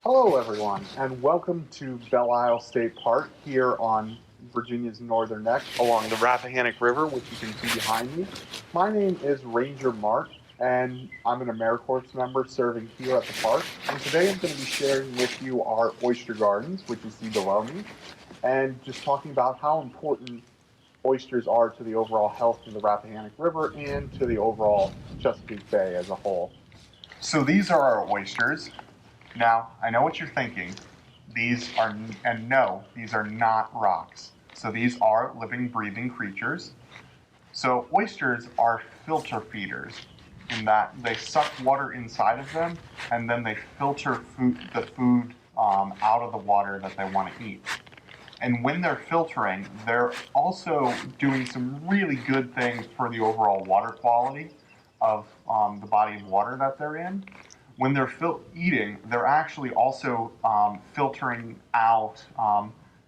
Hello, everyone, and welcome to Belle Isle State Park here on Virginia's northern neck along the Rappahannock River, which you can see behind me. My name is Ranger Mark, and I'm an AmeriCorps member serving here at the park. And today I'm going to be sharing with you our oyster gardens, which you see below me, and just talking about how important oysters are to the overall health of the Rappahannock River and to the overall Chesapeake Bay as a whole. So these are our oysters. Now, I know what you're thinking. These are, and no, these are not rocks. So these are living, breathing creatures. So oysters are filter feeders in that they suck water inside of them and then they filter the food out of the water that they want to eat. And when they're filtering, they're also doing some really good things for the overall water quality of the body of water that they're in. When they're eating, they're actually also filtering out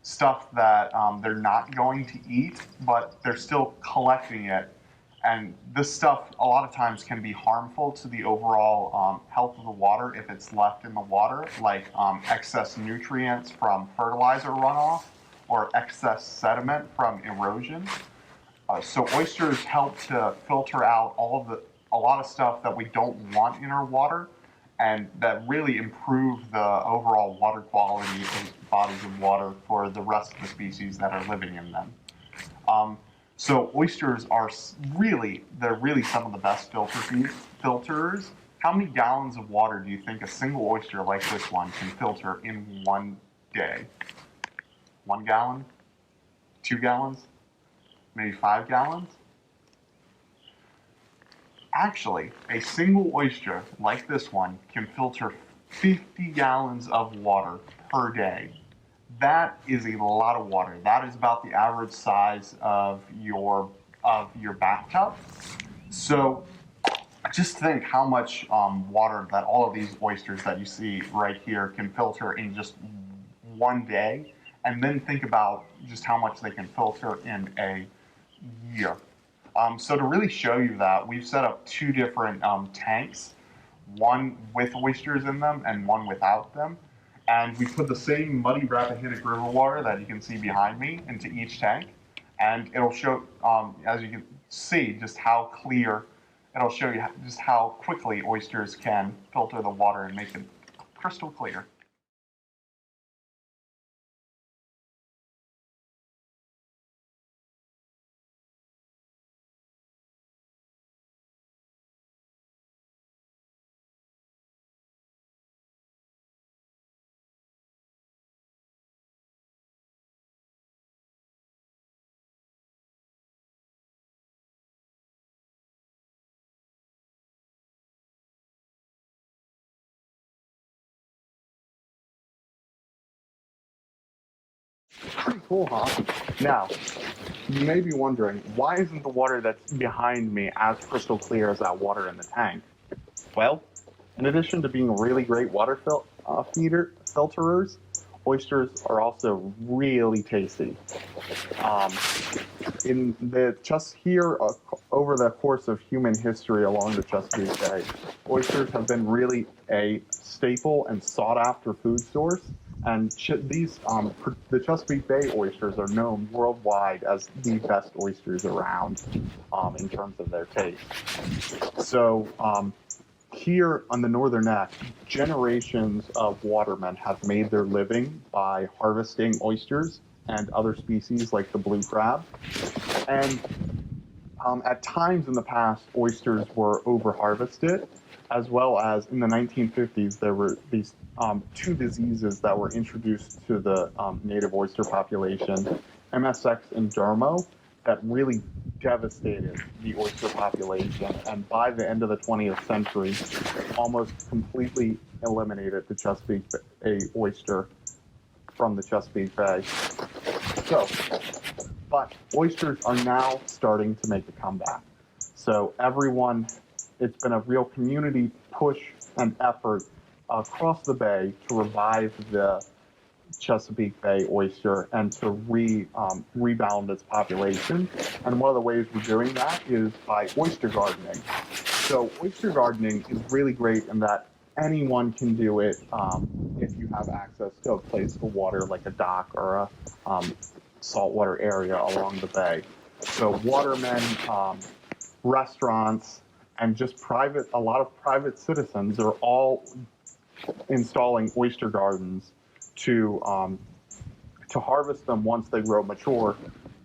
stuff that they're not going to eat, but they're still collecting it. And this stuff, a lot of times, can be harmful to the overall health of the water if it's left in the water, like excess nutrients from fertilizer runoff or excess sediment from erosion. So oysters help to filter out a lot of stuff that we don't want in our water, and that really improve the overall water quality of bodies of water for the rest of the species that are living in them. So oysters are they're really some of the best filters. How many gallons of water do you think a single oyster like this one can filter in one day? 1 gallon? 2 gallons? Maybe 5 gallons? Actually, a single oyster like this one can filter 50 gallons of water per day. That is a lot of water. That is about the average size of your bathtub. So just think how much water that all of these oysters that you see right here can filter in just one day, and then think about just how much they can filter in a year. So to really show you that, we've set up two different tanks, one with oysters in them and one without them. And we put the same muddy Rappahannock River water that you can see behind me into each tank. And it'll show, as you can see, just how clear, it'll show you just how quickly oysters can filter the water and make it crystal clear. Pretty cool, huh? Now, you may be wondering, why isn't the water that's behind me as crystal clear as that water in the tank? Well, in addition to being really great water filterers, oysters are also really tasty. Um, in the just here over the course of human history along the Chesapeake Bay, oysters have been really a staple and sought after food source. And the Chesapeake Bay oysters are known worldwide as the best oysters around in terms of their taste. So here on the northern neck, generations of watermen have made their living by harvesting oysters and other species like the blue crab. And at times in the past, oysters were overharvested, as well as in the 1950s, there were these two diseases that were introduced to the native oyster population, MSX and Dermo, that really devastated the oyster population. And by the end of the 20th century, almost completely eliminated the Chesapeake Bay oyster from the Chesapeake Bay. So, but oysters are now starting to make a comeback. So it's been a real community push and effort across the bay to revive the Chesapeake Bay oyster and to rebound its population. And one of the ways we're doing that is by oyster gardening. So oyster gardening is really great in that anyone can do it if you have access to a place to water like a dock or a saltwater area along the bay. So watermen, restaurants, and just a lot of private citizens are all installing oyster gardens to harvest them once they grow mature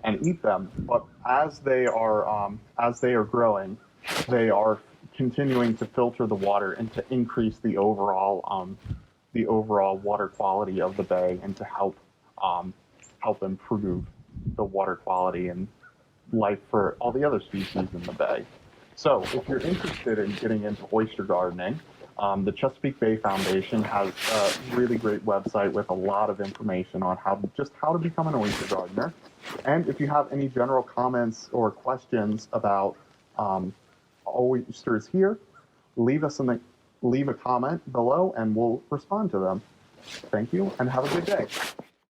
and eat them. But as they are growing, they are continuing to filter the water and to increase the overall water quality of the bay and to help improve the water quality and life for all the other species in the bay. So if you're interested in getting into oyster gardening, the Chesapeake Bay Foundation has a really great website with a lot of information on how to become an oyster gardener. And if you have any general comments or questions about oysters here, leave a comment below and we'll respond to them. Thank you and have a good day.